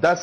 10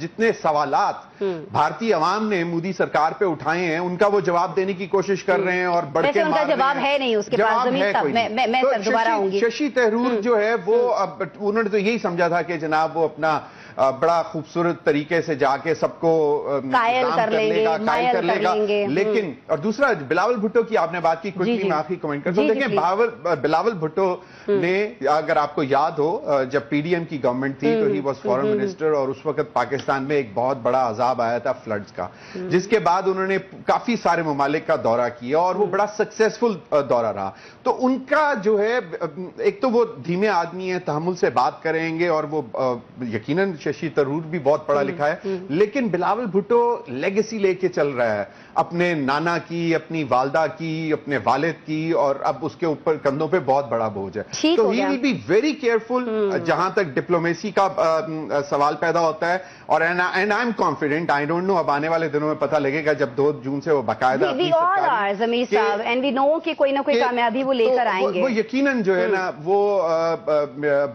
جتنے سوالات بھارتی عوام نے مودی سرکار پہ اٹھائے ہیں ان کا وہ جواب دینے کی کوشش کر رہے ہیں اور بڑھ کے ان کا جواب ہے نہیں اس کے پاس زمین صاحب میں دوبارہ آؤں گی. ششی تھرور جو ہے وہ انہوں نے تو یہی سمجھا تھا کہ جناب وہ اپنا بڑا خوبصورت طریقے سے جا کے سب کو قائل کر لے گا, لیکن اور دوسرا بلاول بھٹو کی آپ نے بات کی, کوئکلی میں آخری کمنٹ کرتا ہوں. دیکھیں بلاول بھٹو نے, اگر آپ کو یاد ہو جب پی ڈی ایم کی گورنمنٹ تھی تو ہی واز فارن منسٹر, اور اس وقت پاکستان میں ایک بہت بڑا عذاب آیا تھا فلڈز کا, جس کے بعد انہوں نے کافی سارے ممالک کا دورہ کیا اور وہ بڑا سکسیسفل دورہ رہا. تو ان کا جو ہے ایک تو وہ دھیمے آدمی ہیں, تحمل سے بات کریں گے, اور وہ یقیناً ششی تھرور بھی بہت پڑھا لکھا ہے, لیکن بلاول بھٹو لیگیسی لے کے چل رہا ہے اپنے نانا کی, اپنی والدہ کی, اپنے والد کی, اور اب اس کے اوپر کندھوں پہ بہت بڑا بوجھ ہے. تو ہی ول بی ویری کیئرفل جہاں تک ڈپلومیسی کا سوال پیدا ہوتا ہے. اور and I am confident, I don't know اب آنے والے دنوں میں پتہ لگے گا جب 2 جون سے وہ باقاعدہ کوئی نہ کوئی کامیابی وہ لے کر آئیں گے. وہ یقیناً جو ہے نا وہ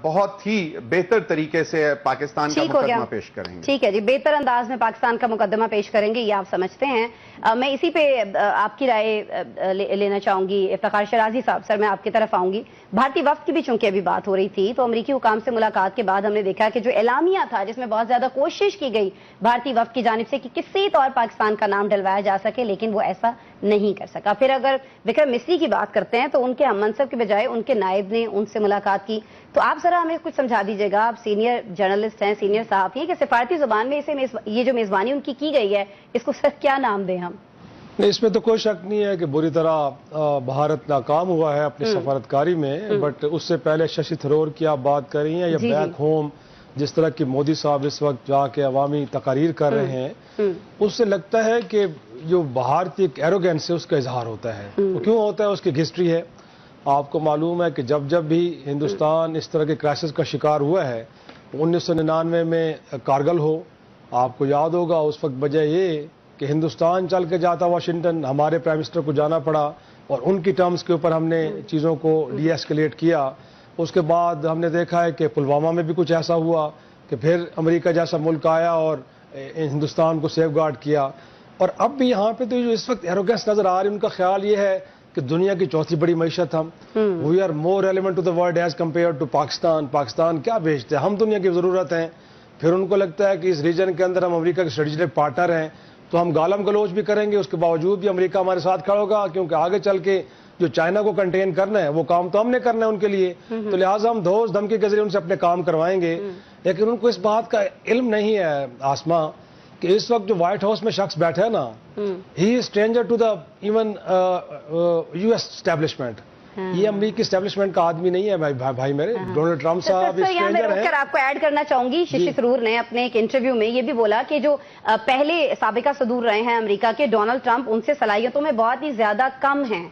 بہت ہی بہتر طریقے سے پاکستان کا مقدمہ پیش کریں گے. ٹھیک ہے جی, بہتر انداز میں پاکستان کا مقدمہ پیش کریں گے, یہ آپ سمجھتے ہیں. میں اسی پہ آپ کی رائے لینا چاہوں گی. افتخار شرازی صاحب, سر میں آپ کی طرف آؤں گی. بھارتی وفد کی بھی چونکہ ابھی بات ہو رہی تھی, تو امریکی حکام سے ملاقات کے بعد ہم نے دیکھا کہ جو اعلامیہ تھا جس میں بہت زیادہ کوشش کی گئی بھارتی وفد کی جانب سے کہ کسی طور پاکستان کا نام ڈلوایا جا سکے, لیکن وہ ایسا نہیں کر سکا. پھر اگر وکرم مسری کی بات کرتے ہیں تو ان کے ہم منصب کے بجائے ان کے نائب نے ان سے ملاقات کی. تو آپ ذرا ہمیں کچھ سمجھا دیجیے گا, آپ سینئر جرنلسٹ ہیں, سینئر صحافی ہیں, کہ سفارتی زبان میں یہ جو میزبانی ان کی گئی ہے اس کو سر کیا نام دیں ہم؟ نہیں, اس میں تو کوئی شک نہیں ہے کہ بری طرح بھارت ناکام ہوا ہے اپنی سفارتکاری میں, بٹ اس سے پہلے ششی تھرور کی آپ بات کر رہی ہیں, یا بیک ہوم جس طرح کی مودی صاحب اس وقت جا کے عوامی تقاریر کر رہے ہیں, اس سے لگتا ہے کہ جو باہر کی ایک ایروگینس ہے اس کا اظہار ہوتا ہے. وہ کیوں ہوتا ہے, اس کی ہسٹری ہے. آپ کو معلوم ہے کہ جب بھی ہندوستان اس طرح کے کرائسس کا شکار ہوا ہے, 1999 میں کارگل ہو, آپ کو یاد ہوگا اس وقت وجہ یہ کہ ہندوستان چل کے جاتا واشنگٹن, ہمارے پرائم منسٹر کو جانا پڑا, اور ان کی ٹرمز کے اوپر ہم نے چیزوں کو ڈی ایسکیلیٹ کیا. اس کے بعد ہم نے دیکھا ہے کہ پلوامہ میں بھی کچھ ایسا ہوا کہ پھر امریکہ جیسا ملک آیا اور ہندوستان کو سیف گارڈ کیا. اور اب بھی یہاں پہ تو جو اس وقت ایروگینس نظر آ رہی ہے, ان کا خیال یہ ہے کہ دنیا کی چوتھی بڑی معیشت ہم, we are more relevant to the world as compare to Pakistan. Pakistan کیا بھیجتے ہیں, ہم دنیا کی ضرورت ہیں. پھر ان کو لگتا ہے کہ اس ریجن کے اندر ہم امریکہ کے اسٹریٹجک پارٹنر ہیں, تو ہم گالم گلوچ بھی کریں گے, اس کے باوجود بھی امریکہ ہمارے ساتھ کھڑا ہوگا, کیونکہ آگے چل کے جو چائنا کو کنٹین کرنا ہے وہ کام تو ہم نے کرنا ہے ان کے لیے, تو لہٰذا ہم دھوس دھمکی کے ذریعے ان سے اپنے کام کروائیں گے. لیکن ان کو اس بات کا علم نہیں ہے آسما کہ اس وقت جو وائٹ ہاؤس میں شخص بیٹھا ہے نا, he is stranger to the even U S establishment. یہ امریکی اسٹیبلشمنٹ کا آدمی نہیں ہے بھائی میرے. ڈونلڈ ٹرمپ صاحب اسٹرینجر ہیں. آپ کو ایڈ کرنا چاہوں گی, ششی تھرور نے اپنے ایک انٹرویو میں یہ بھی بولا کہ جو پہلے سابقہ صدور رہے ہیں امریکہ کے ڈونلڈ ٹرمپ, ان سے صلاحیتوں میں بہت ہی زیادہ کم ہیں.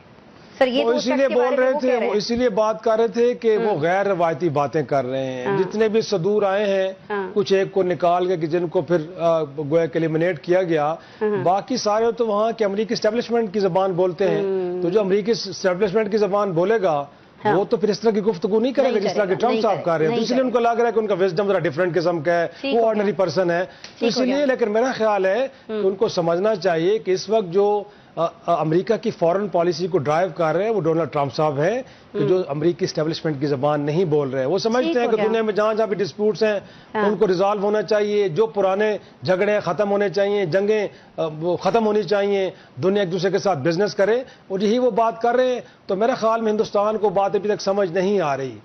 سر یہ اسی لیے بول رہے تھے, وہ اسی لیے بات کر رہے تھے کہ وہ غیر روایتی باتیں کر رہے ہیں. جتنے بھی صدور آئے ہیں, کچھ ایک کو نکال کے جن کو پھر گویا کہ ایلیمنیٹ کیا گیا, باقی سارے تو وہاں کے امریکی اسٹیبلشمنٹ کی زبان بولتے ہیں. تو جو امریکی اسٹیبلشمنٹ کی زبان بولے گا وہ تو پھر اس طرح کی گفتگو نہیں کرے گا جس طرح کہ ٹرمپ صاحب کر رہے ہیں. تو اس لیے ان کو لگ رہا ہے کہ ان کا وزڈم ذرا ڈفرنٹ قسم کا ہے, وہ آرڈنری پرسن ہے, تو اسی لیے. لیکن میرا خیال ہے کہ ان کو سمجھنا چاہیے کہ اس وقت جو امریکہ کی فورن پالیسی کو ڈرائیو کر رہے ہیں وہ ڈونلڈ ٹرمپ صاحب ہیں, کہ جو امریکی اسٹیبلشمنٹ کی زبان نہیں بول رہے ہیں. وہ سمجھتے ہیں کہ دنیا میں جہاں جہاں بھی ڈسپیوٹس ہیں ان کو ریزالو ہونا چاہیے, جو پرانے جھگڑے ختم ہونے چاہیے, جنگیں ختم ہونی چاہیے, دنیا ایک دوسرے کے ساتھ بزنس کرے, اور یہی وہ بات کر رہے ہیں. تو میرا خیال میں ہندوستان کو بات ابھی تک سمجھ نہیں آ رہی.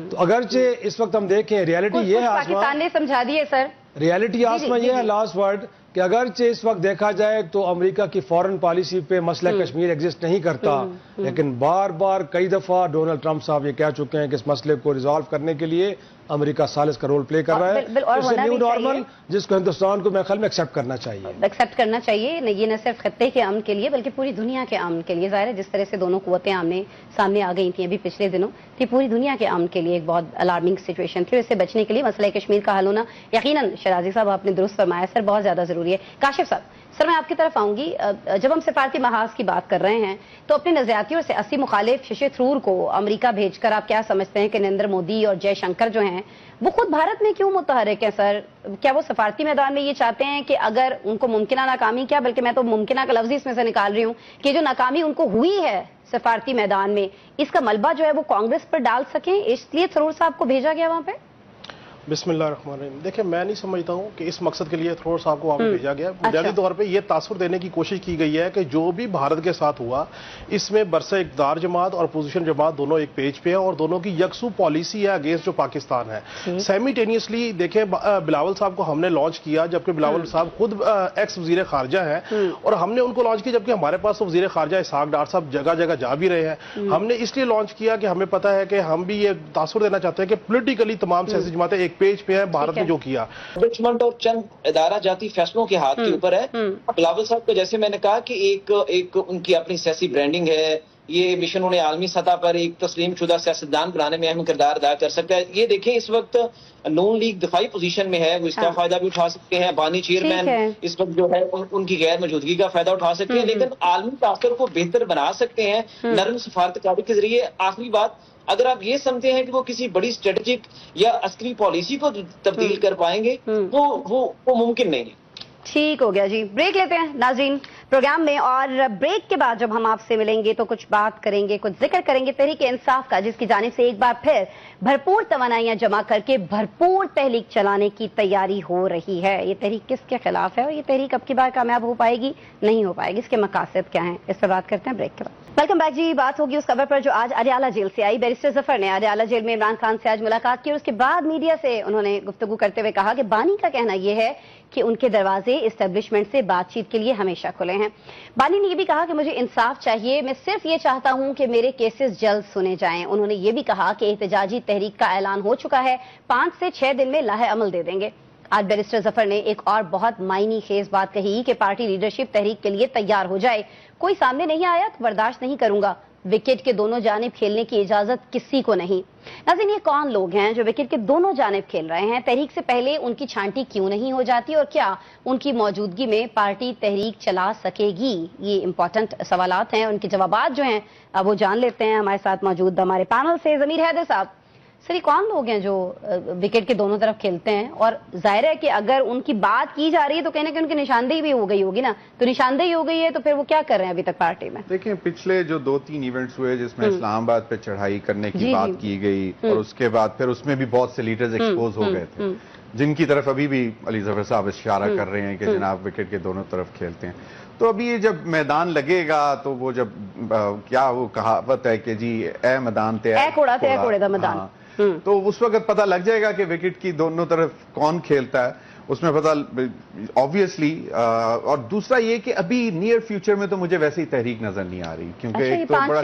تو اگرچہ اس وقت ہم دیکھیں ریالٹی یہ ہے, پاکستان نے سمجھا دی ہے سر, ریالٹی آسما یہ ہے لاسٹ ورڈ, کہ اگرچہ اس وقت دیکھا جائے تو امریکہ کی فورن پالیسی پہ مسئلہ کشمیر ایگزسٹ نہیں کرتا, لیکن بار بار کئی دفعہ ڈونلڈ ٹرمپ صاحب یہ کہہ چکے ہیں کہ اس مسئلے کو ریزالو کرنے کے لیے امریکہ سالس کا رول پلے کر رہا ہے. اس سے نیو نارمل جس کو ہندوستان کو میرے خیال میں ایکسیپٹ کرنا چاہیے. ایکسیپٹ کرنا چاہیے, یہ نہ صرف خطے کے امن کے لیے بلکہ پوری دنیا کے امن کے لیے. ظاہر ہے جس طرح سے دونوں قوتیں سامنے آ گئی تھیں ابھی پچھلے دنوں, کہ پوری دنیا کے امن کے لیے ایک بہت الارمنگ سچویشن تھی, اس سے بچنے کے لیے مسئلہ کشمیر کا حل ہونا یقیناً, شرازی صاحب آپ نے درست فرمایا سر, بہت زیادہ ضروری ہے. کاشف صاحب, سر میں آپ کی طرف آؤں گی. جب ہم سفارتی محاذ کی بات کر رہے ہیں تو اپنے نظریاتیوں سے 80 مخالف ششی تھرور کو امریکہ بھیج کر آپ کیا سمجھتے ہیں کہ نریندر مودی اور جے شنکر جو ہیں وہ خود بھارت میں کیوں متحرک ہیں سر؟ کیا وہ سفارتی میدان میں یہ چاہتے ہیں کہ اگر ان کو ممکنہ ناکامی، کیا بلکہ میں تو ممکنہ کا لفظ اس میں سے نکال رہی ہوں، کہ جو ناکامی ان کو ہوئی ہے سفارتی میدان میں، اس کا ملبہ جو ہے وہ کانگریس پر ڈال سکیں، اس لیے تھرور صاحب کو بھیجا گیا وہاں پہ؟ بسم اللہ الرحمن الرحیم. دیکھیں، میں نہیں سمجھتا ہوں کہ اس مقصد کے لیے تھرور صاحب کو وہاں پہ بھیجا گیا. بنیادی طور پہ یہ تاثر دینے کی کوشش کی گئی ہے کہ جو بھی بھارت کے ساتھ ہوا، اس میں برسر اقتدار جماعت اور اپوزیشن جماعت دونوں ایک پیج پہ ہیں اور دونوں کی یکسو پالیسی ہے اگینسٹ جو پاکستان ہے. سائملٹینیسلی دیکھیں، بلاول صاحب کو ہم نے لانچ کیا جبکہ بلاول صاحب خود ایکس وزیر خارجہ ہیں، اور ہم نے ان کو لانچ کیا جبکہ ہمارے پاس تو وزیر خارجہ اسحاق ڈار صاحب جگہ جگہ جا بھی رہے ہیں. ہم نے اس لیے لانچ کیا کہ ہمیں پتا ہے کہ ہم بھی یہ تاثر دینا چاہتے ہیں کہ پولیٹیکلی تمام سیاسی جماعتیں ایک پیج پہ ہیں. بھارت نے جو کیا ریچمنڈ اور چند ادارہ جاتی فیصلوں کے ہاتھ کے اوپر ہے. بلاول صاحب کو جیسے میں نے کہا کہ ایک ان کی اپنی سیاسی برانڈنگ ہے، یہ مشن انہیں عالمی سطح پر ایک تسلیم شدہ سیاستدان بنانے میں اہم کردار ادا کر سکتا ہے. یہ دیکھیں اس وقت نون لیگ دفاعی پوزیشن میں ہے، وہ اس کا فائدہ بھی اٹھا سکتے ہیں. بانی چیئرمین اس وقت جو ہے ان کی غیر موجودگی کا فائدہ اٹھا سکتے ہیں، لیکن عالمی تاثر کو بہتر بنا سکتے ہیں نرم سفارتکاری کے ذریعے. آخری بات، اگر آپ یہ سمجھتے ہیں کہ وہ کسی بڑی اسٹریٹجک یا عسکری پالیسی کو تبدیل کر پائیں گے، وہ ممکن نہیں ہے. ٹھیک ہو گیا جی، بریک لیتے ہیں ناظرین پروگرام میں، اور بریک کے بعد جب ہم آپ سے ملیں گے تو کچھ بات کریں گے، کچھ ذکر کریں گے تحریک انصاف کا، جس کی جانب سے ایک بار پھر بھرپور توانائیاں جمع کر کے بھرپور تحریک چلانے کی تیاری ہو رہی ہے. یہ تحریک کس کے خلاف ہے اور یہ تحریک اب کی بار کامیاب ہو پائے گی نہیں ہو پائے گی، اس کے مقاصد کیا ہیں، اس پر بات کرتے ہیں بریک کے بعد. ویلکم بیک جی. بات ہوگی اس خبر پر جو آج اڈیالہ جیل سے آئی. بیرسٹر ظفر نے اڈیالہ جیل میں عمران خان سے آج ملاقات کی اور اس کے بعد میڈیا سے انہوں نے گفتگو کرتے ہوئے کہا کہ بانی کا کہنا یہ ہے کہ ان کے دروازے اسٹیبلشمنٹ سے بات چیت کے لیے ہمیشہ کھلے ہیں. بانی نے یہ بھی کہا کہ مجھے انصاف چاہیے، میں صرف یہ چاہتا ہوں کہ میرے کیسز جلد سنے جائیں. انہوں نے یہ بھی کہا کہ احتجاجی تحریک کا اعلان ہو چکا ہے، 5 سے 6 دن میں لاہے عمل دے دیں گے. آج بیرسٹر ظفر نے ایک اور بہت معنی خیز بات کہی کہ پارٹی لیڈرشپ تحریک کے لیے تیار ہو جائے، کوئی سامنے نہیں آیا تو برداشت نہیں کروں گا. وکٹ کے دونوں جانب کھیلنے کی اجازت کسی کو نہیں. ناظرین، یہ کون لوگ ہیں جو وکٹ کے دونوں جانب کھیل رہے ہیں؟ تحریک سے پہلے ان کی چھانٹی کیوں نہیں ہو جاتی اور کیا ان کی موجودگی میں پارٹی تحریک چلا سکے گی؟ یہ امپورٹنٹ سوالات ہیں، ان کے جوابات جو ہیں اب وہ جان لیتے ہیں. ہمارے ساتھ موجود ہمارے پینل سے ضمیر حیدر صاحب. سر، یہ کون لوگ ہیں جو وکٹ کے دونوں طرف کھیلتے ہیں؟ اور ظاہر ہے کہ اگر ان کی بات کی جا رہی ہے تو کہنا کہ ان کی نشاندہی بھی ہو گئی ہوگی نا، تو نشاندہی ہو گئی ہے تو پھر وہ کیا کر رہے ہیں ابھی تک پارٹی میں؟ دیکھیں، پچھلے جو 2-3 ایونٹس ہوئے جس میں اسلام آباد پہ چڑھائی کرنے کی بات کی گئی اور اس کے بعد پھر اس میں بھی بہت سے لیڈرز ایکسپوز ہو گئے تھے، جن کی طرف ابھی بھی علی ظفر صاحب اشارہ کر رہے ہیں کہ جناب وکٹ کے دونوں طرف کھیلتے ہیں. تو ابھی یہ جب میدان لگے گا تو وہ جب کیا وہ کہاوت ہے کہ جی اے میدان تے اے کوڑے دا میدان، تو اس وقت پتہ لگ جائے گا کہ وکٹ کی دونوں طرف کون کھیلتا ہے. اس میں پتہ آبویسلی. اور دوسرا یہ کہ ابھی نیئر فیوچر میں تو مجھے ویسے ہی تحریک نظر نہیں آ رہی، کیونکہ ایک تو بڑا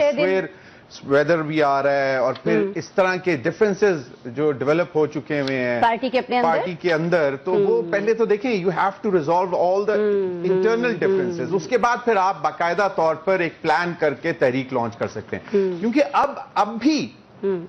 ویدر بھی آ رہا ہے اور پھر اس طرح کے ڈفرینسز جو ڈیولپ ہو چکے ہوئے ہیں پارٹی کے اندر، تو وہ پہلے تو دیکھیں you have to resolve all the internal differences, اس کے بعد پھر آپ باقاعدہ طور پر ایک پلان کر کے تحریک لانچ کر سکتے ہیں. کیونکہ اب بھی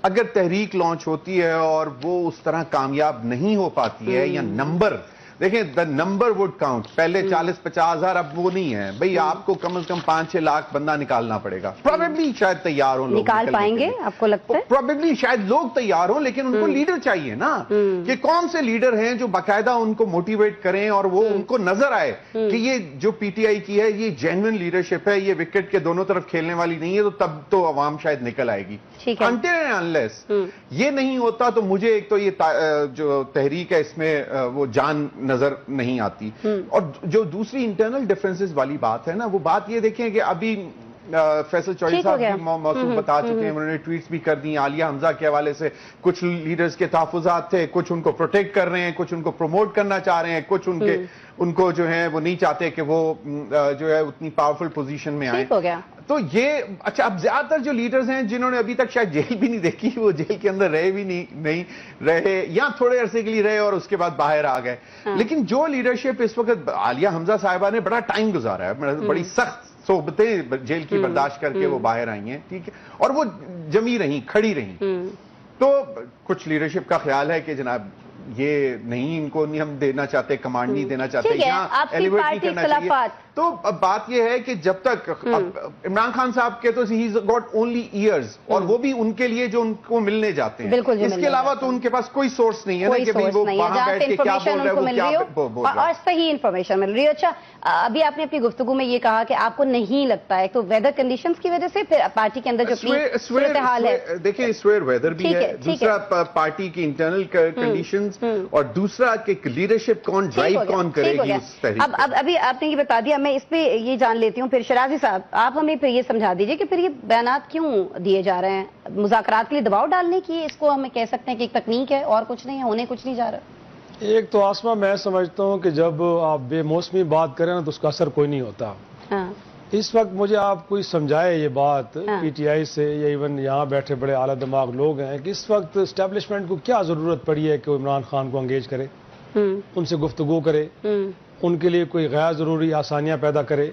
اگر تحریک لانچ ہوتی ہے اور وہ اس طرح کامیاب نہیں ہو پاتی ہے، یا نمبر دیکھیں دا نمبر وڈ کاؤنٹ، پہلے 40-50 ہزار، اب وہ نہیں ہے بھئی، آپ کو کم از کم 5-6 لاکھ بندہ نکالنا پڑے گا. پروبیبلی شاید تیار ہوں لوگ، نکال پائیں گے آپ کو لگتا ہے؟ پروبیبلی شاید لوگ تیار ہوں، لیکن ان کو لیڈر چاہیے نا، کہ کون سے لیڈر ہیں جو باقاعدہ ان کو موٹیویٹ کریں اور وہ ان کو نظر آئے کہ یہ جو پی ٹی آئی کی ہے یہ جینوئن لیڈرشپ ہے، یہ وکٹ کے دونوں طرف کھیلنے والی نہیں ہے، تو تب تو عوام شاید نکل آئے گی. انٹل انلیس یہ نہیں ہوتا تو مجھے ایک تو یہ جو تحریک ہے اس میں وہ جان نظر نہیں آتی. اور جو دوسری انٹرنل ڈفرینسز والی بات ہے نا، وہ بات یہ دیکھیں کہ ابھی فیصل چوہدری صاحب بھی موصوف بتا چکے ہیں، انہوں نے ٹویٹس بھی کر دی عالیہ حمزہ کے حوالے سے. کچھ لیڈرز کے تحفظات تھے، کچھ ان کو پروٹیکٹ کر رہے ہیں، کچھ ان کو پروموٹ کرنا چاہ رہے ہیں، کچھ ان کو جو ہے وہ نہیں چاہتے کہ وہ جو ہے اتنی پاورفل پوزیشن میں آئیں. تو یہ اچھا، اب زیادہ تر جو لیڈرز ہیں جنہوں نے ابھی تک شاید جیل بھی نہیں دیکھی، وہ جیل کے اندر رہے بھی نہیں رہے، یا تھوڑے عرصے کے لیے رہے اور اس کے بعد باہر آ گئے. لیکن جو لیڈرشپ اس وقت عالیہ حمزہ صاحبہ نے بڑا ٹائم گزارا ہے، بڑی سخت صحبتیں جیل کی برداشت کر کے وہ باہر آئی ہیں، ٹھیک ہے، اور وہ جمی رہیں، کھڑی رہیں. تو کچھ لیڈرشپ کا خیال ہے کہ جناب یہ نہیں ان کو نہیں ہم دینا چاہتے, کمانڈ نہیں دینا چاہتے, یہاں ایلیویٹ نہیں کرنا چاہیے. تو اب بات یہ ہے کہ جب تک عمران خان صاحب کے تو ہی از گاٹ اونلی ایئرز, اور وہ بھی ان کے لیے جو ان کو ملنے جاتے ہیں, اس کے علاوہ تو ان کے پاس کوئی سورس نہیں ہے نا کہ وہ وہاں بیٹھ کے کیا بول رہے ہیں, وہ کیا بول رہے ہیں, اور صحیح انفارمیشن مل رہی ہے. اچھا, ابھی آپ نے اپنی گفتگو میں یہ کہا کہ آپ کو نہیں لگتا ہے تو ویدر کنڈیشنز کی وجہ سے, پھر پارٹی کے اندر جو صورتحال ہے, دیکھیں اس ویئر ویدر بھی ہے, دوسرا پارٹی کی انٹرنل کنڈیشنز, اور دوسرا کہ لیڈرشپ کون ڈرائیو کون کرے گی اس تحریک. اب ابھی آپ نے یہ بتا دیا, میں اس پہ یہ جان لیتی ہوں. پھر شرازی صاحب, آپ ہمیں پھر یہ سمجھا دیجئے کہ پھر یہ بیانات کیوں دیے جا رہے ہیں؟ مذاکرات کے لیے دباؤ ڈالنے کی اس کو ہمیں کہہ سکتے ہیں کہ ایک تکنیک ہے, اور کچھ نہیں ہے, ہونے کچھ نہیں جا رہا. ایک تو آسما میں سمجھتا ہوں کہ جب آپ بے موسمی بات کریں نا تو اس کا اثر کوئی نہیں ہوتا. اس وقت مجھے آپ کوئی سمجھائے یہ بات پی ٹی آئی سے یا ایون یہاں بیٹھے بڑے اعلیٰ دماغ لوگ ہیں کہ اس وقت اسٹیبلشمنٹ کو کیا ضرورت پڑی ہے کہ وہ عمران خان کو انگیج کرے, ان سے گفتگو کرے, ان کے لیے کوئی غیر ضروری آسانیاں پیدا کرے.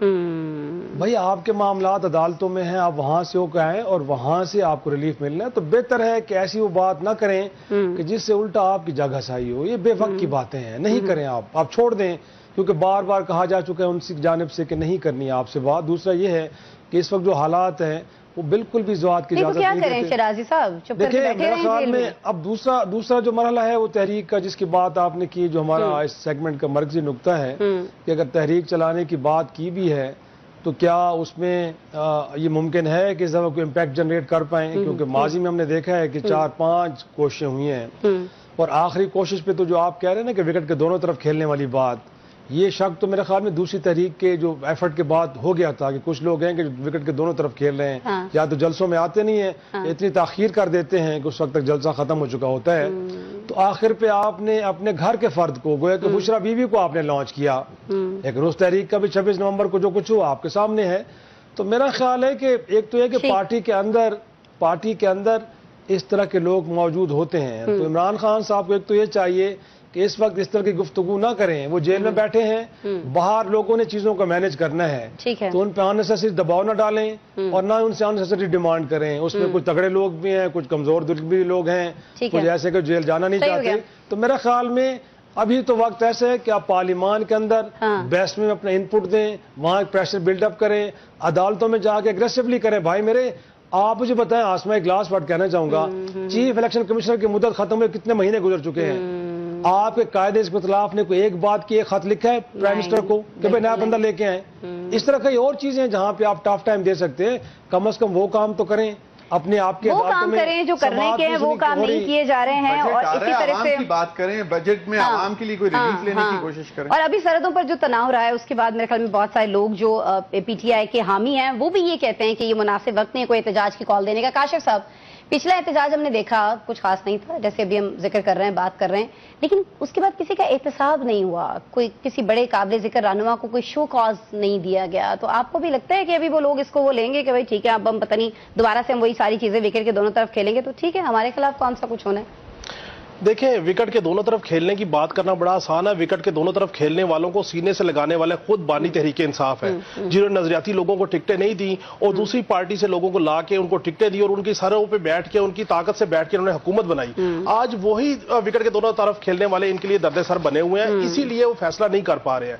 بھائی آپ کے معاملات عدالتوں میں ہیں, آپ وہاں سے ہو کے آئیں اور وہاں سے آپ کو ریلیف ملنا ہے, تو بہتر ہے کہ ایسی وہ بات نہ کریں کہ جس سے الٹا آپ کی جگہ سائی ہو. یہ بے وقت کی باتیں ہیں, نہیں کریں آپ چھوڑ دیں, کیونکہ بار بار کہا جا چکا ہے ان کی جانب سے کہ نہیں کرنی ہے آپ سے بات. دوسرا یہ ہے کہ اس وقت جو حالات ہیں وہ بالکل بھی زوات کی اجازت نہیں دیتے. شرازی صاحب دیکھیں میرے خیال میں اب دوسرا جو مرحلہ ہے وہ تحریک کا, جس کی بات آپ نے کی, جو ہمارا اس سیگمنٹ کا مرکزی نقطہ ہے کہ اگر تحریک چلانے کی بات کی بھی ہے تو کیا اس میں یہ ممکن ہے کہ اس دفعہ کوئی امپیکٹ جنریٹ کر پائیں, کیونکہ ماضی میں ہم نے دیکھا ہے کہ 4-5 کوششیں ہوئی ہیں, اور آخری کوشش پہ تو جو آپ کہہ رہے ہیں نا کہ وکٹ کے دونوں طرف کھیلنے والی بات, یہ شک تو میرے خیال میں دوسری تحریک کے جو ایفرٹ کے بعد ہو گیا تھا کہ کچھ لوگ ہیں کہ وکٹ کے دونوں طرف کھیل رہے ہیں, یا تو جلسوں میں آتے نہیں ہیں, اتنی تاخیر کر دیتے ہیں کہ اس وقت تک جلسہ ختم ہو چکا ہوتا ہے. تو آخر پہ آپ نے اپنے گھر کے فرد کو, گویا کہ بشرا بیوی کو آپ نے لانچ کیا, لیکن اس تحریک کا بھی 26 نومبر کو جو کچھ ہوا آپ کے سامنے ہے. تو میرا خیال ہے کہ ایک تو یہ کہ پارٹی کے اندر اس طرح کے لوگ موجود ہوتے ہیں, تو عمران خان صاحب کو ایک تو یہ چاہیے کہ اس وقت اس طرح کی گفتگو نہ کریں. وہ جیل میں بیٹھے ہیں, باہر لوگوں نے چیزوں کو مینج کرنا ہے, تو ان پہ اننیسیسری دباؤ نہ ڈالیں اور نہ ان سے اننیسیسری ڈیمانڈ کریں. اس میں کچھ تگڑے لوگ بھی ہیں, کچھ کمزور دل بھی لوگ ہیں, کچھ ایسے کہ جیل جانا نہیں چاہتے. تو میرا خیال میں ابھی تو وقت ایسے ہے کہ آپ پارلیمان کے اندر بیسٹ میں اپنا انپٹ دیں, وہاں ایک پریشر بلڈ اپ کریں, عدالتوں میں جا کے اگریسولی کریں. بھائی میرے آپ مجھے بتائیں, آسما ایک لاسٹ ورڈ کہنا چاہوں گا, چیف الیکشن کمشنر کی مدت ختم ہوئے کتنے مہینے گزر چکے ہیں, آپ کے قائد اس خلاف نے کوئی ایک بات کی, ایک خط لکھا ہے پرائم منسٹر کو کہ بھائی نیا بندہ لے کے آئیں. اس طرح کئی اور چیزیں ہیں جہاں پہ آپ ٹف ٹائم دے سکتے ہیں. کم از کم وہ کام تو کریں, اپنے آپ کے وہ کام کریں جو کرنے کے ہیں, وہ کام نہیں کیے جا رہے ہیں. اور اسی طرح سے بات کریں, بجٹ میں عوام کے لیے کوئی ریلیف لینے کی کوشش کریں. اور ابھی سرحدوں پر جو تناؤ رہا ہے اس کے بعد میرے خیال میں بہت سارے لوگ جو پی ٹی آئی کے حامی ہیں وہ بھی یہ کہتے ہیں کہ یہ مناسب وقت نہیں ہے کوئی احتجاج کی کال دینے کا. کاشف صاحب, پچھلا احتجاج ہم نے دیکھا کچھ خاص نہیں تھا, جیسے ابھی ہم ذکر کر رہے ہیں, بات کر رہے ہیں, لیکن اس کے بعد کسی کا احتساب نہیں ہوا, کوئی کسی بڑے قابل ذکر رہنما کو کوئی شو کاز نہیں دیا گیا. تو آپ کو بھی لگتا ہے کہ ابھی وہ لوگ اس کو وہ لیں گے کہ بھائی ٹھیک ہے اب ہم پتہ نہیں دوبارہ سے ہم وہی ساری چیزیں وکٹ کے دونوں طرف کھیلیں گے تو ٹھیک ہے, ہمارے خلاف کون سا کچھ ہونا ہے؟ دیکھیں, وکٹ کے دونوں طرف کھیلنے کی بات کرنا بڑا آسان ہے. وکٹ کے دونوں طرف کھیلنے والوں کو سینے سے لگانے والے خود بانی تحریک انصاف ہے, جنہوں نے نظریاتی لوگوں کو ٹکٹیں نہیں دی اور دوسری پارٹی سے لوگوں کو لا کے ان کو ٹکٹیں دی اور ان کی سروں پہ بیٹھ کے ان کی طاقت سے بیٹھ کے انہوں نے حکومت بنائی. آج وہی وکٹ کے دونوں طرف کھیلنے والے ان کے لیے درد سر بنے ہوئے ہیں, اسی لیے وہ فیصلہ نہیں کر پا رہے ہیں.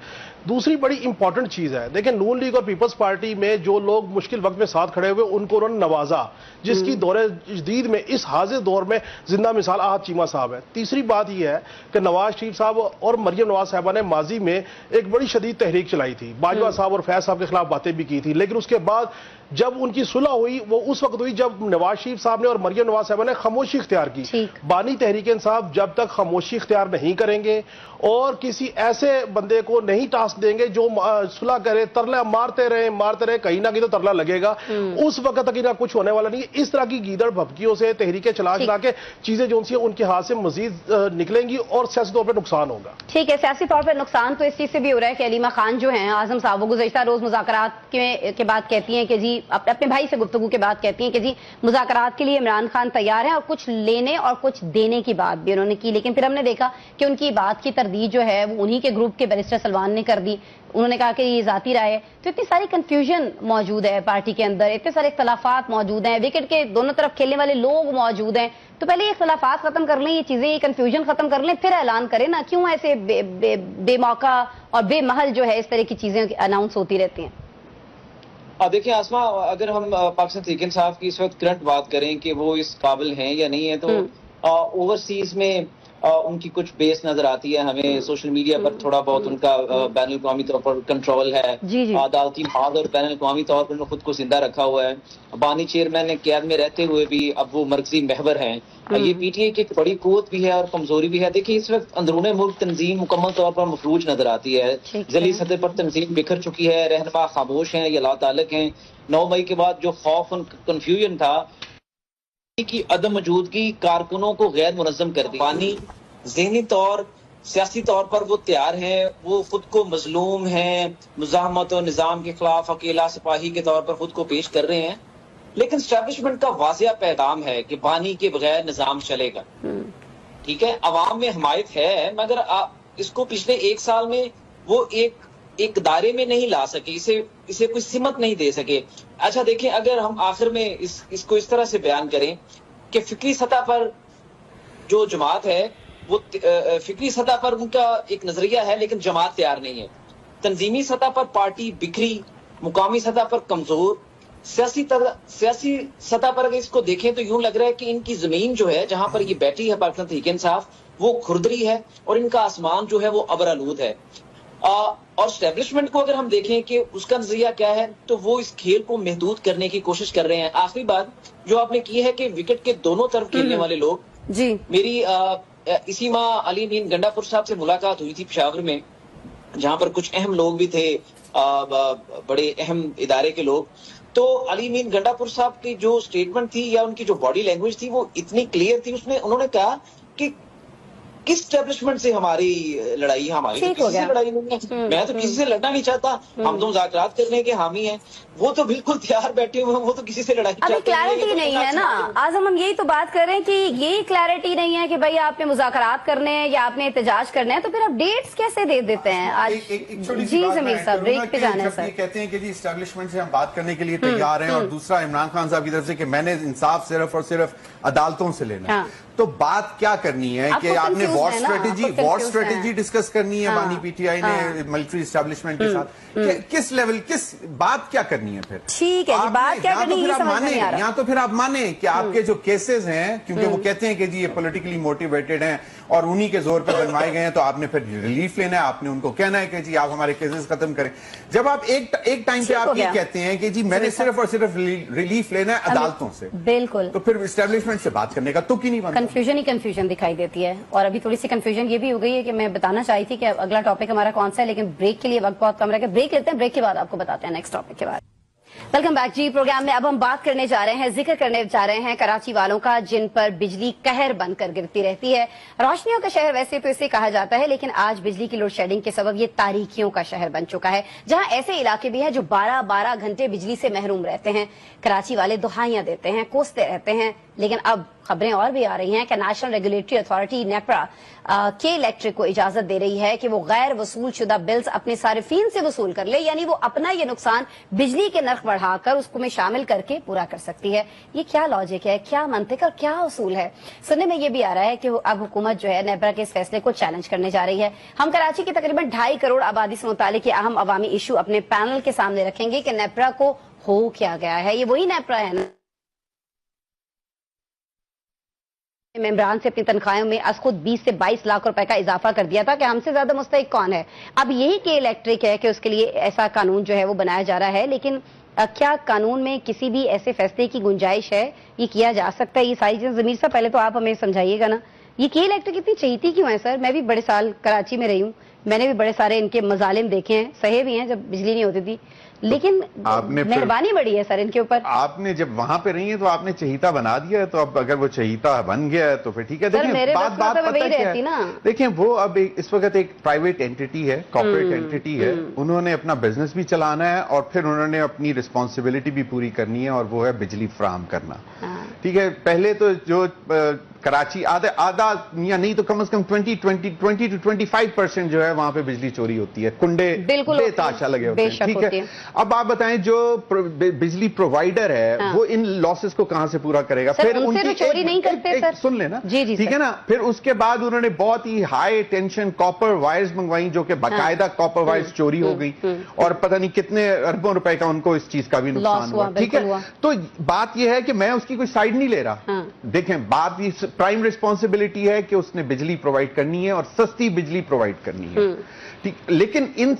دوسری بڑی امپورٹنٹ چیز ہے, دیکھیں نون لیگ اور پیپلز پارٹی میں جو لوگ مشکل وقت میں ساتھ کھڑے ہوئے ان کو انہوں نے نوازا, جس کی دور جدید میں اس حاضر دور میں زندہ مثال احد چیمہ صاحب ہے. تیسری بات یہ ہے کہ نواز شریف صاحب اور مریم نواز صاحبہ نے ماضی میں ایک بڑی شدید تحریک چلائی تھی, باجوہ صاحب اور فیض صاحب کے خلاف باتیں بھی کی تھی, لیکن اس کے بعد جب ان کی صلح ہوئی وہ اس وقت ہوئی جب نواز شریف صاحب نے اور مریم نواز صاحبہ نے خاموشی اختیار کی. بانی تحریک انصاف جب تک خاموشی اختیار نہیں کریں گے اور کسی ایسے بندے کو نہیں ٹاسک دیں گے جو صلح کرے, ترلا مارتے رہے, کہیں نہ کہیں تو ترلا لگے گا, اس وقت تک انہیں کچھ ہونے والا نہیں ہے. اس طرح کی گیدڑ بھبکیوں سے تحریکیں چلا کے چیزیں جو ان کے ہاتھ سے مزید نکلیں گی اور سیاسی طور پر نقصان ہوگا. ٹھیک ہے, سیاسی طور پر نقصان تو اس چیز سے بھی ہو رہا ہے کہ علیمہ خان جو ہیں اعظم صاحب, وہ گزشتہ روز مذاکرات کے بعد کہتی ہیں کہ جی بھی اپنے بھائی سے گفتگو کے بعد کہتی ہیں کہ جی مذاکرات کے لیے عمران خان تیار ہیں اور کچھ لینے اور کچھ دینے کی بات بھی انہوں نے کی، لیکن پھر ہم نے دیکھا کہ ان کی بات کی تردید جو ہے وہ انہی کے گروپ کے بیرسٹر سلمان نے کر دی. انہوں نے کہا کہ یہ ذاتی رائے ہے. تو اتنی ساری کنفیوژن موجود ہے پارٹی کے اندر، اتنے سارے اختلافات موجود ہیں، وکٹ کے دونوں طرف کھیلنے والے لوگ موجود ہیں. تو پہلے یہ اختلافات ختم کر لیں، یہ چیزیں، یہ کنفیوژن ختم کر لیں، پھر اعلان کریں نا. کیوں ایسے بے موقع اور بے محل جو ہے اس طرح کی چیزیں اناؤنس ہوتی رہتی ہیں؟ دیکھیں آسما، اگر ہم پاکستان تحریک انصاف کی اس وقت کرنٹ بات کریں کہ وہ اس قابل ہیں یا نہیں ہے، تو اوورسیز میں ان کی کچھ بیس نظر آتی ہے ہمیں. سوشل میڈیا پر تھوڑا بہت ان کا بین الاقوامی طور پر کنٹرول ہے، عدالتی معاد اور بین الاقوامی طور پر خود کو زندہ رکھا ہوا ہے. بانی چیئرمین نے قید میں رہتے ہوئے بھی اب وہ مرکزی محور ہیں. یہ پی ٹی آئی کی ایک بڑی قوت بھی ہے اور کمزوری بھی ہے. دیکھیں اس وقت اندرون ملک تنظیم مکمل طور پر مفلوج نظر آتی ہے. ذیلی سطح پر تنظیم بکھر چکی ہے، رہنما خاموش ہیں یا لا تعلق ہیں. 9 مئی کے بعد جو خوف اور کنفیوژن تھا کی عدم موجودگی کارکنوں کو غیر منظم کر دی. پانی ذہنی طور سیاسی طور پر وہ تیار ہیں، وہ خود کو مظلوم ہیں، مزاحمت و نظام کے خلاف اکیلا سپاہی کے طور پر خود کو پیش کر رہے ہیں. لیکن اسٹیبلشمنٹ کا واضح پیغام ہے کہ بانی کے بغیر نظام چلے گا. ٹھیک ہے، عوام میں حمایت ہے، مگر اس کو پچھلے 1 سال میں وہ ایک دائرے میں نہیں لا سکے، اسے کوئی سمت نہیں دے سکے. اچھا دیکھیں، اگر ہم آخر میں اس کو اس طرح سے بیان کریں کہ فکری سطح پر جو جماعت ہے وہ فکری سطح پر ان کا ایک نظریہ ہے لیکن جماعت تیار نہیں ہے. تنظیمی سطح پر پارٹی بکھری، مقامی سطح پر کمزور، سیاسی سطح پر اگر اس کو دیکھیں تو یوں لگ رہا ہے کہ ان کی زمین جو ہے جہاں پر یہ بیٹھی ہے پاکستان تحریک انصاف وہ کھردری ہے اور ان کا آسمان جو ہے وہ ابرآلود ہے. اور اسٹیبلشمنٹ کو اگر ہم دیکھیں کہ اس کا نظریہ کیا ہے تو وہ اس کھیل کو محدود کرنے کی کوشش کر رہے ہیں. آخری بات جو آپ نے کی ہے کہ وکٹ کے دونوں طرف کھیلنے والے لوگ، جی میری اسی ماہ علی امین گنڈا پور صاحب سے ملاقات ہوئی تھی پشاور میں، جہاں پر کچھ اہم لوگ بھی تھے، بڑے اہم ادارے کے لوگ. تو علی امین گنڈا پور صاحب کی جو سٹیٹمنٹ تھی یا ان کی جو باڈی لینگویج تھی وہ اتنی کلیئر تھی. انہوں نے کہا کہ کس اسٹیبلشمنٹ سے ہماری لڑائی ہے، ہماری تو کسی سے لڑائی نہیں ہے، میں تو کسی سے لڑنا نہیں چاہتا، ہم تو مذاکرات کرنے کے حامی ہیں. وہ تو بالکل تیار بیٹھے ہوئے ہیں، وہ تو کسی سے لڑائی ابھی کلیئرٹی نہیں ہے نا اعظم. ہم یہی تو بات کر رہے ہیں کہ یہی کلیئرٹی نہیں ہے کہ بھائی آپ نے مذاکرات کرنے ہیں یا آپ نے احتجاج کرنا ہے، تو پھر آپ ڈیٹس کیسے دے دیتے ہیں؟ جی ضمیر صاحب بریک پہ جانا ہے سر. کہتے ہیں کہ جی اسٹیبلشمنٹ سے ہم بات کرنے کے لیے تیار ہیں، اور دوسرا عمران خان صاحب کی طرف سے کہ میں نے انصاف صرف اور صرف عدالتوں سے لینا. تو بات کیا کرنی ہے کہ آپ نے وار اسٹریٹجی ڈسکس کرنی ہے بانی پی ٹی آئی نے ملٹری اسٹیبلشمنٹ کے ساتھ، کس لیول کس بات کیا کرنی ہے پھر؟ ٹھیک ہے جی، بات کیا کرنی ہے یا تو پھر آپ مانیں کہ آپ کے جو کیسز ہیں، کیونکہ وہ کہتے ہیں کہ جی یہ پولیٹیکلی موٹیویٹڈ ہیں اور انہی کے زور پہ بنوائے گئے ہیں، تو آپ نے پھر ریلیف لینا ہے، آپ نے ان کو کہنا ہے کہ جی آپ ہمارے کیسز ختم کریں. جب آپ ایک ٹائم پہ آپ یہ کہتے ہیں کہ جی میں نے صرف اور صرف ریلیف لینا ہے عدالتوں سے، بالکل، تو پھر اسٹیبلشمنٹ سے بات کرنے کا تو کی نہیں بنتا. کنفیوژن دکھائی دیتی ہے. اور ابھی تھوڑی سی کنفیوژن یہ بھی ہو گئی ہے کہ میں بتانا چاہی تھی کہ اگلا ٹاپک ہمارا کون سا ہے، لیکن بریک کے لیے وقت بہت کم رہے گا. بریک لیتے ہیں، بریک کے بعد آپ کو بتاتے ہیں نیکسٹ ٹاپک کے بارے. ویلکم بیک جی. پروگرام میں اب ہم بات کرنے جا رہے ہیں، ذکر کرنے جا رہے ہیں کراچی والوں کا جن پر بجلی قہر بن کر گرتی رہتی ہے. روشنیوں کا شہر ویسے تو اسے کہا جاتا ہے، لیکن آج بجلی کی لوڈ شیڈنگ کے سبب یہ تاریکیوں کا شہر بن چکا ہے، جہاں ایسے علاقے بھی ہیں جو 12 گھنٹے بجلی سے محروم رہتے ہیں. کراچی والے دہائیاں دیتے ہیں، کوستے رہتے ہیں، لیکن اب خبریں اور بھی آ رہی ہیں کہ نیشنل ریگولیٹری اتھارٹی نیپرا کے الیکٹرک کو اجازت دے رہی ہے کہ وہ غیر وصول شدہ بلز اپنے صارفین سے وصول کر لے، یعنی وہ اپنا یہ نقصان بجلی کے نرخ بڑھا کر اس کو میں شامل کر کے پورا کر سکتی ہے. یہ کیا لاجک ہے، کیا منطق اور کیا اصول ہے؟ سننے میں یہ بھی آ رہا ہے کہ اب حکومت جو ہے نیپرا کے اس فیصلے کو چیلنج کرنے جا رہی ہے. ہم کراچی کی تقریباً 2.5 کروڑ آبادی سے متعلق یہ اہم عوامی ایشو اپنے پینل کے سامنے رکھیں گے کہ نیپرا کو ہو کیا گیا ہے. یہ وہی نیپرا ہے نا ممبران سے اپنی تنخواہوں میں از خود 20 سے 22 لاکھ روپے کا اضافہ کر دیا تھا کہ ہم سے زیادہ مستحق کون ہے. اب یہی کہ الیکٹرک ہے کہ اس کے لیے ایسا قانون جو ہے وہ بنایا جا رہا ہے، لیکن کیا قانون میں کسی بھی ایسے فیصلے کی گنجائش ہے؟ یہ کیا جا سکتا ہے؟ یہ ساری چیزیں ضمیر صاحب پہلے تو آپ ہمیں سمجھائیے گا نا، یہ کہ الیکٹرک اتنی چہیتی کیوں ہے سر؟ میں بھی بڑے سال کراچی میں رہی ہوں، میں نے بھی بڑے سارے ان کے مظالم دیکھے ہیں, سہے بھی ہیں جب بجلی نہیں ہوتی تھی, لیکن مہربانی بڑی ہے سر ان کے اوپر. آپ نے جب وہاں پہ رہی ہیں تو آپ نے چہیتا بنا دیا ہے, تو اب اگر وہ چہیتا بن گیا ہے تو پھر ٹھیک ہے. دیکھیں بات پتہ کیا ہے, دیکھیں وہ اب اس وقت ایک پرائیویٹ اینٹی ہے, کارپوریٹ اینٹی ہے, انہوں نے اپنا بزنس بھی چلانا ہے اور پھر انہوں نے اپنی رسپانسبلٹی بھی پوری کرنی ہے, اور وہ ہے بجلی فراہم کرنا. ٹھیک ہے, پہلے تو جو کراچی آدھا یا نہیں تو کم از کم 20 to 25% جو ہے وہاں پہ بجلی چوری ہوتی ہے, کنڈے بے تاشا لگے ہوتے ہیں. ٹھیک ہے, اب آپ بتائیں جو بجلی پرووائڈر ہے وہ ان لاسز کو کہاں سے پورا کرے گا؟ پھر ان کی چوری نہیں کرتے سر, سن لینا, ٹھیک ہے نا. پھر اس کے بعد انہوں نے بہت ہی ہائی ٹینشن کاپر وائرز منگوائی, جو کہ باقاعدہ کاپر وائرز چوری ہو گئی, اور پتہ نہیں کتنے اربوں روپے کا ان کو اس چیز کا بھی نقصان ہوا. ٹھیک ہے, تو بات یہ ہے کہ میں اس کی کوئی سائیڈ نہیں لے رہا. دیکھیں بات یہ پرائم ریسپانسبلٹی ہے کہ اس نے بجلی پرووائڈ کرنی ہے اور سستی بجلی پرووائڈ کرنی ہے. لیکن ان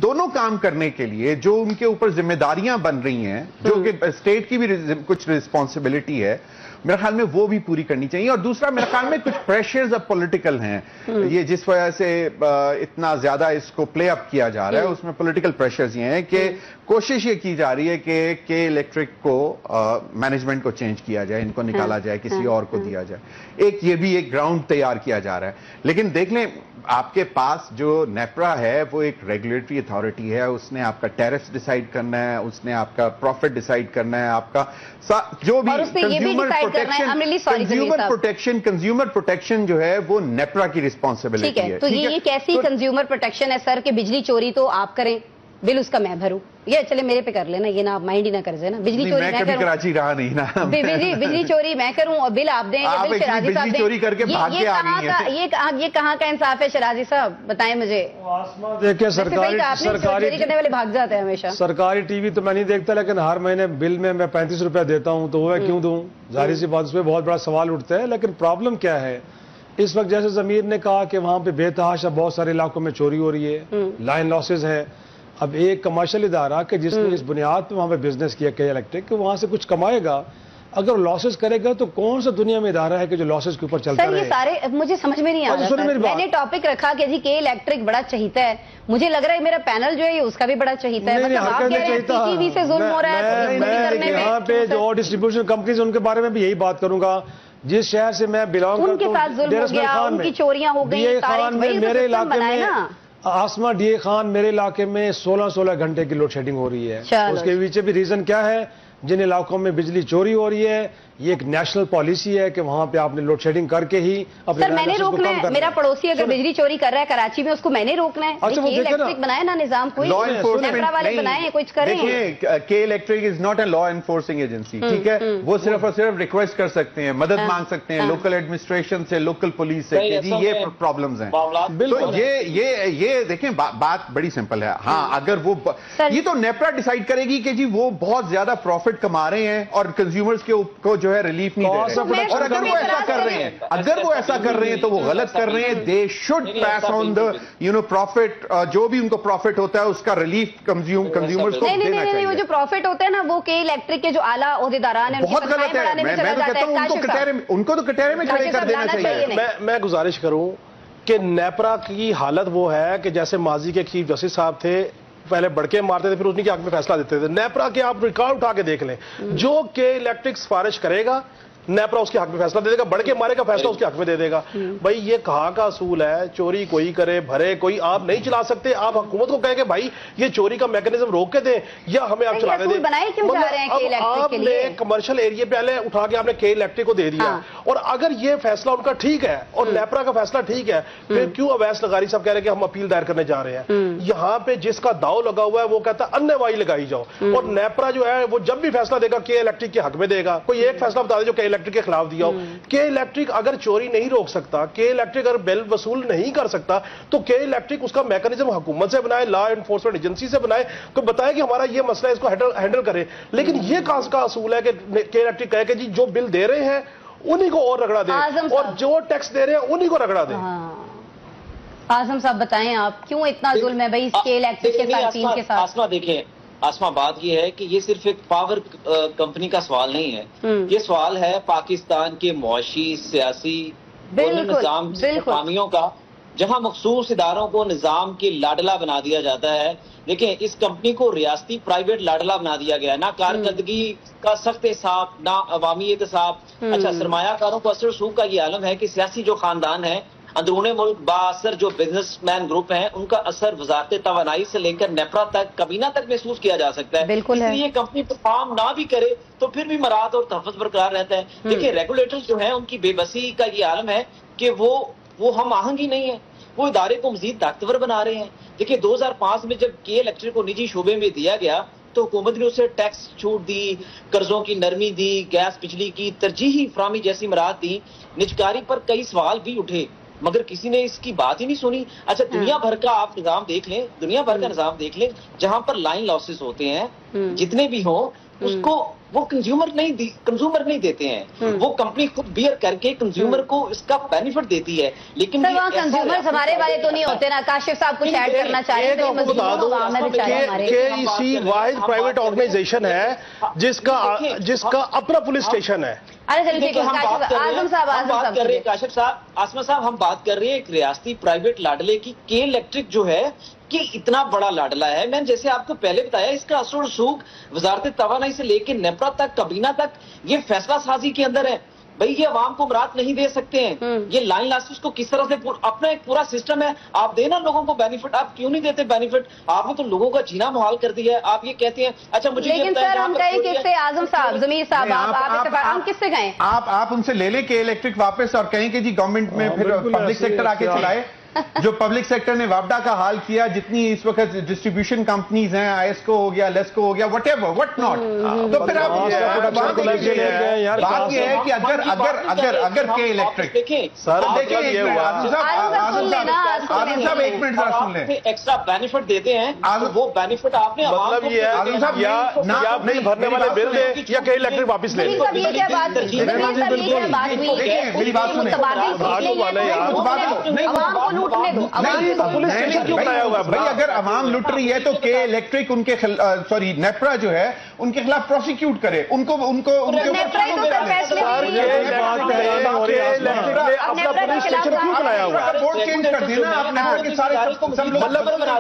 دونوں کام کرنے کے لیے جو ان کے اوپر ذمہ داریاں بن رہی ہیں, جو کہ اسٹیٹ کی بھی کچھ ریسپانسبلٹی ہے, میرے خیال میں وہ بھی پوری کرنی چاہیے. اور دوسرا میرے خیال میں کچھ پریشرز اب پولیٹیکل ہیں, یہ جس وجہ سے اتنا زیادہ اس کو پلے اپ کیا جا رہا ہے, اس میں پولیٹیکل پریشرز یہ ہیں کہ کوشش یہ کی جا رہی ہے کہ کے الیکٹرک کو مینجمنٹ کو چینج کیا جائے, ان کو نکالا جائے, کسی اور کو دیا جائے. یہ بھی ایک گراؤنڈ تیار کیا جا رہا ہے. لیکن دیکھ لیں آپ کے پاس جو نیپرا ہے وہ ایک ریگولیٹری اتھارٹی ہے, اس نے آپ کا ٹیرف ڈیسائیڈ کرنا ہے, اس نے آپ کا پروفٹ ڈیسائیڈ کرنا ہے, آپ کا جو بھی کنزیومر پروٹیکشن جو ہے وہ نیپرا کی رسپانسبلٹی ہے. تو یہ کیسی کنزیومر پروٹیکشن ہے سر کہ بجلی چوری تو آپ کریں, بل اس کا میں بھروں, یہ چلے میرے پہ کر لینا, یہ نا آپ مائنڈ ہی نہ کریں نا. بجلی چوری میں کروں, کراچی رہا نہیں نا, بجلی چوری میں کروں اور بل آپ دیں, بجلی چوری کر کے بھاگ کے آ گئی ہیں. یہ کہاں کا انصاف ہے شرازی صاحب, بتائیں مجھے. دیکھیں سرکاری کرنے والے بھاگ جاتے ہیں ہمیشہ. سرکاری ٹی وی تو میں نہیں دیکھتا, لیکن ہر مہینے بل میں 35 روپے دیتا ہوں, تو وہ میں کیوں دوں؟ ظاہر سی بات, اس پہ بہت بڑا سوال اٹھتا ہے. لیکن پرابلم کیا ہے اس وقت, جیسے ضمیر نے کہا کہ وہاں پہ بے تحاشا بہت سارے علاقوں میں چوری ہو رہی ہے, لائن لاسز ہے. اب ایک کمرشل ادارہ کہ جس نے اس بنیاد پہ وہاں پہ بزنس کیا کے الیکٹرک, کہ وہاں سے کچھ کمائے گا, اگر لاسز کرے گا تو کون سا دنیا میں ادارہ ہے کہ جو لاسز کے اوپر چلتا رہے؟ یہ سارے مجھے سمجھ میں نہیں آ رہا. میں نے ٹاپک رکھا کہ جی کے الیکٹرک بڑا چہیتا ہے, مجھے لگ رہا ہے میرا پینل جو ہے اس کا بھی بڑا چہیتا ہے. یہاں پہ جو اور ڈسٹریبیوشن کمپنیز ان کے بارے میں بھی یہی بات کروں گا. جس شہر سے میں بلانگ کرتا ہوں, ان کے ساتھ ظلم ہو گیا, ان کی چوریاں ہو گئی, میرے علاقے میں آسما ڈی اے خان میرے علاقے میں 16 گھنٹے کی لوڈ شیڈنگ ہو رہی ہے. اس کے پیچھے بھی ریزن کیا ہے؟ جن علاقوں میں بجلی چوری ہو رہی ہے, یہ ایک نیشنل پالیسی ہے کہ وہاں پہ آپ نے لوڈ شیڈنگ کر کے ہی سر میں نے روکنا ہے. میرا پڑوسی اگر بجلی چوری کر رہا ہے کراچی میں, اس کو میں نے روکنا ہے. الیکٹرک بنائے نا نظام, کوئی نیپرا والے بنائے, کچھ کریں. کے electric is not a law enforcing agency, ٹھیک ہے, وہ صرف اور صرف ریکویسٹ کر سکتے ہیں, مدد مانگ سکتے ہیں لوکل ایڈمنسٹریشن سے, لوکل پولیس سے کہ جی یہ پرابلمز ہیں. تو یہ دیکھیں بات بڑی سمپل ہے. ہاں اگر وہ یہ تو نیپرا ڈیسائیڈ کرے گی کہ جی وہ بہت زیادہ پروفٹ کما رہے ہیں اور کنزیومرز کو جو ہے ریلیف نہیں دے رہے, اور اگر وہ ایسا کر رہے ہیں تو وہ غلط کر رہے ہیں. They should pass on the profit, جو بھی ان کو پروفٹ ہوتا ہے اس کا ریلیف کنزیومرز کو دینا چاہیے. وہ جو پروفٹ ہوتا ہے نا وہ کے الیکٹرک کے جو اعلیٰ عہدیداران ہیں بہت غلط ہے. میں تو کہتا ہوں ان کو تو کٹہرے میں کھڑے کر دینا چاہیے. میں گزارش کروں کہ نیپرا کی حالت وہ ہے کہ جیسے ماضی کے چیف جسٹس صاحب تھے, پہلے بڑکے مارتے تھے پھر اس کے حق میں فیصلہ دیتے تھے. نیپرا کے آپ ریکارڈ اٹھا کے دیکھ لیں, جو کہ الیکٹرک سفارش کرے گا نیپرا اس کے حق میں فیصلہ دے دے گا, بڑکے مارے کا فیصلہ اس کے حق میں دے دے گا. بھائی یہ کہاں کا اصول ہے؟ چوری کوئی کرے بھرے, کوئی آپ نہیں چلا سکتے. آپ حکومت کو کہیں کہ بھائی یہ چوری کا میکینزم روک کے دیں یا ہمیں آپ چلانے دیں. آپ نے کمرشل ایریا پہلے اٹھا کے آپ نے کے الیکٹرک کو دے دیا, اور اگر یہ فیصلہ ان کا ٹھیک ہے اور نیپرا کا فیصلہ ٹھیک ہے, پھر کیوں اویس لغاری صاحب کہہ رہے ہیں کہ ہم اپیل دائر کرنے جا رہے ہیں؟ یہاں پہ جس کا داؤ لگا ہوا ہے وہ کہتا ہے اننے وائی لگائی جاؤ, اور نیپرا جو ہے وہ جب بھی فیصلہ دے گا کے الیکٹرک کے حق میں دے گا. کوئی ایک فیصلہ بتا دے جو کے الیکٹرک کے خلاف دیا ہو. کے الیکٹرک اگر چوری نہیں روک سکتا, کے الیکٹرک اگر بل وصول نہیں کر سکتا, تو کے الیکٹرک اس کا میکانزم حکومت سے بنائے, لا انفورسمنٹ ایجنسی سے بنائے, تو بتائے کہ ہمارا یہ مسئلہ ہے, اس کو ہینڈل کرے. لیکن یہ کہاں کا اصول ہے کہ کے الیکٹرک کہے کہ جی جو بل دے رہے ہیں انہی کو اور رگڑا دیں, اور جو ٹیکس دے رہے ہیں انہی کو رگڑا دیں. اعظم صاحب بتائیں آپ کیوں اتنا ظلم ہے بھائی اس کے الیکٹرک کے صارفین کے ساتھ؟ آسما دیکھیں, آسما بات یہ ہے کہ یہ صرف ایک پاور کمپنی کا سوال نہیں ہے, یہ سوال ہے پاکستان کے معاشی, سیاسی نظام خامیوں کا, جہاں مخصوص اداروں کو نظام کے لاڈلا بنا دیا جاتا ہے. دیکھیں اس کمپنی کو ریاستی پرائیویٹ لاڈلا بنا دیا گیا ہے. نہ کارکردگی کا سخت حساب، نہ عوامی احتساب. اچھا، سرمایہ کاروں کو اثر رسوخ کا یہ عالم ہے کہ سیاسی جو خاندان ہیں اندرون ملک بااثر جو بزنس مین گروپ ہیں، ان کا اثر وزارت توانائی سے لے کر نیپرا تک، کابینہ تک محسوس کیا جا سکتا ہے. بالکل ہے. اس لیے کمپنی پرفارم نہ بھی کرے تو پھر بھی مراعات اور تحفظ برقرار رہتا ہے. دیکھیں ریگولیٹرز جو ہیں ان کی بے بسی کا یہ عالم ہے کہ وہ ہم آہنگ ہی نہیں ہے. وہ ادارے کو مزید طاقتور بنا رہے ہیں. دیکھیں 2005 میں جب کے الیکٹرک کو نجی شعبے میں دیا گیا تو حکومت نے اسے ٹیکس چھوٹ دی، قرضوں کی نرمی دی، گیس بجلی کی ترجیحی فراہمی جیسی مراحت دی. نجکاری پر کئی سوال بھی اٹھے مگر کسی نے اس کی بات ہی نہیں سنی. اچھا، دنیا بھر کا آپ نظام دیکھ لیں، دنیا بھر کا نظام دیکھ لیں، جہاں پر لائن لاسز ہوتے ہیں جتنے بھی ہوں اس کو وہ کنزیومر نہیں دیتے ہیں. وہ کمپنی خود بیئر کر کے کنزیومر کو اس کا بینیفٹ دیتی ہے. لیکن وہاں کنزیومر ہمارے والے تو نہیں ہوتے نا. کاشف صاحب کچھ ایڈ کرنا چاہیے تو بتا دو کہ اسی واحد پرائیویٹ آرگنائزیشن ہے جس کا اپنا پولیس اسٹیشن ہے. کاشف صاحب، آسما صاحب، ہم بات کر رہے ہیں ایک ریاستی پرائیویٹ لاڈلے کی. کے الیکٹرک جو ہے کہ اتنا بڑا لاڈلا ہے. میں نے جیسے آپ کو پہلے بتایا اس کا اثر و رسوخ وزارت توانائی سے لے کے نیپرا تک، کابینہ تک یہ فیصلہ سازی کے اندر ہے. بھائی یہ عوام کو مراعات نہیں دے سکتے ہیں. یہ لائن لاسز کو کس طرح سے اپنا ایک پورا سسٹم ہے. آپ دینا لوگوں کو بینیفٹ. آپ کیوں نہیں دیتے بینیفٹ؟ آپ نے تو لوگوں کا جینا محال کر دیا ہے. آپ یہ کہتے ہیں اچھا مجھے لیکن سر ہم کہیں کس سے؟ اعظم صاحب، ضمیر صاحب، ہم کس سے گئے؟ آپ ان سے لے لیں کہ الیکٹرک واپس اور کہیں کہ جی گورنمنٹ میں پھر پبلک سیکٹر آ کے چلائے. جو پبلک سیکٹر نے وابڈا کا حال کیا، جتنی اس وقت ڈسٹریبیوشن کمپنیز ہیں، آئی ایس کو ہو گیا، لیسکو ہو گیا، وٹ ایور وٹ ناٹ، تو پھر آپ بات یہ ہے کہ اگر کے الیکٹرک آزم صاحب ایک منٹ ذرا سن لیں، ایکسٹرا بینیفٹ دیتے ہیں وہ بینیفٹ آپ نے مطلب یہ ہے یا نہیں بھرنے والے بل دیں یا کہ الیکٹرک واپس لے لیں. میری بات سنیں، بھائی اگر عوام لٹ رہی ہے تو کے الیکٹرک ان کے سوری نیپرا جو ہے ان کے خلاف پروسیکیوٹ کرے. ان کو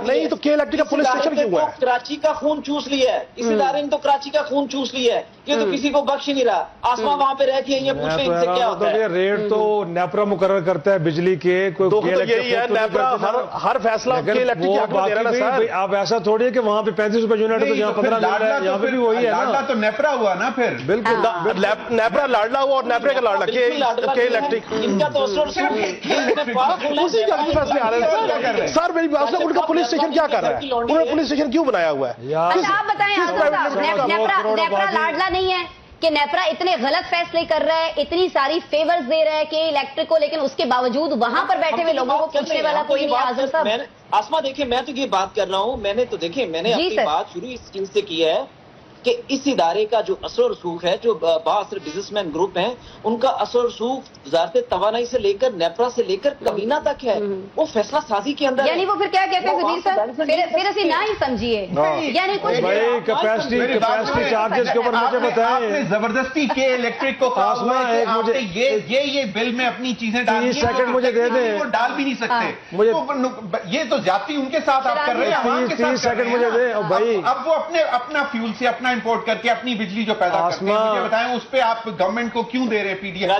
نہیں تو کے الیکٹرک کا پولیس اسٹیشن کیوں ہے؟ کراچی کا خون چوس لیا ہے اس ادارے نے، تو کراچی کا خون چوس لیا ہے. یہ تو کسی کو بخش ہی نہیں رہا. آسما وہاں پہ رہتی ہے، یہ پوچھیں ان سے کیا ہوتا ہے. ریٹ تو نیپرا مقرر کرتا ہے بجلی کے. یہی ہے نیپرا ہر فیصلہ کے الیکٹرک کے حق میں دے رہا ہے سر. آپ ایسا تھوڑی ہے کہ وہاں پہ 35 روپے یونٹ ہے تو یہاں 15 مل رہا ہے. یہاں پہ بھی وہی ہے نا، تو نیپرا ہوا نا. پھر بالکل نیپرا لاڈلا ہوا اور نیپرا کا لاڈلا کے الیکٹرک ان کا تو اسی کا فیصلے آ رہے ہیں. سر میری بات سے ان کا پولیس اسٹیشن کیا کر رہا ہے؟ انہوں نے پولیس اسٹیشن کیوں بنایا ہوا ہے؟ آپ بتائیں نیپرا لاڈلا نہیں ہے کہ نیپرا اتنے غلط فیصلے کر رہا ہے، اتنی ساری فیورز دے رہا ہے کہ الیکٹرک کو، لیکن اس کے باوجود وہاں پر بیٹھے ہوئے لوگوں کو پوچھنے والا کوئی نہیں. آزم صاحب، آسما دیکھیں میں تو یہ بات کر رہا ہوں، میں نے اپنی بات شروع اس چیز سے کی ہے کہ اس ادارے کا جو اثر و رسوخ ہے، جو بااثر بزنس مین گروپ ہیں، ان کا اثر و رسوخ وزارت توانائی سے لے کر نیپرا سے لے کر کابینہ تک ہے. وہ فیصلہ سازی کے اندر، یعنی وہ پھر کیا کہتے ہیں ضمیر صاحب؟ پھر اسی نہ ہی سمجھیے، یعنی کچھ کیپیسٹی چارجز کے اوپر مجھے بتائیں. زبردستی کے الیکٹرک کو یہ بل میں اپنی چیزیں ڈال 30 سیکنڈ مجھے دے دیں. وہ ڈال بھی نہیں سکتے. یہ تو جاتی ان کے ساتھ آپ کر رہے ہیں. 30 سیکنڈ مجھے دیں بھائی. اب وہ اپنا فیول سے اپنا امپورٹ کر کے اپنی بجلی جو پیدا کرتے ہیں، مجھے بتائیں اس پہ آپ گورنمنٹ کو کیوں دے رہے پی ڈی ایف؟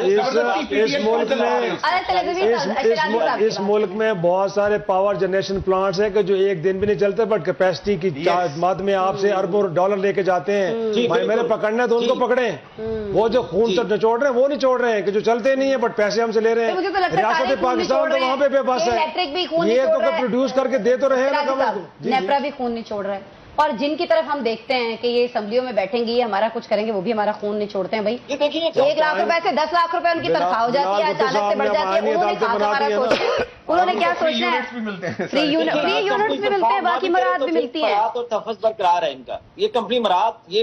اس ملک میں بہت سارے پاور جنریشن پلانٹس ہیں کہ جو ایک دن بھی نہیں چلتے، بٹ کیپیسٹی کی مد میں آپ سے اربوں ڈالر لے کے جاتے ہیں. بھائی میرے پکڑنا ہے تو ان کو پکڑیں. وہ جو خون سے نچوڑ رہے ہیں وہ نچوڑ رہے ہیں کہ جو چلتے نہیں ہیں بٹ پیسے ہم سے لے رہے ہیں. ریاست پاکستان تو وہاں پہ بے بس ہے. یہ تو پروڈیوس کر کے دے تو رہے ہیں. نیپرا بھی خون نہیں چھوڑ رہا ہے، اور جن کی طرف ہم دیکھتے ہیں کہ یہ اسمبلیوں میں بیٹھیں گی، ہمارا کچھ کریں گے، وہ بھی ہمارا خون نہیں چھوڑتے ہیں. بھائی 1 لاکھ روپے سے 10 لاکھ روپے ان کی تنخواہ ہو جاتی ہے، اچانک سے بڑھ جاتی ہے. انہوں نے ہمارا سوچا، انہوں نے کیا سوچنا ہے؟ فری یونٹس بھی ملتے ہیں، باقی مراحت بھی ملتی ہیں. اور تحفظ برقرار ہے ان کا. یہ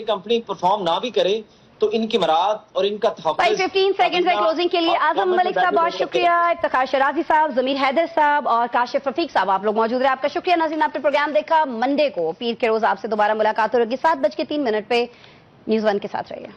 کمپنی پرفارم نہ بھی کرے تو ان کی مراعات اور ان کا تحفظ. 15 سیکنڈ ہے کلوزنگ کے لیے. اعظم ملک صاحب بہت شکریہ، افتخار شرازی صاحب، ضمیر حیدر صاحب اور کاشف رفیق صاحب، آپ لوگ موجود رہے. آپ کا شکریہ. ناظرین آپ نے پروگرام دیکھا. منڈے کو پیر کے روز آپ سے دوبارہ ملاقات ہوگی 7:03 پہ. نیوز 1 کے ساتھ رہیے.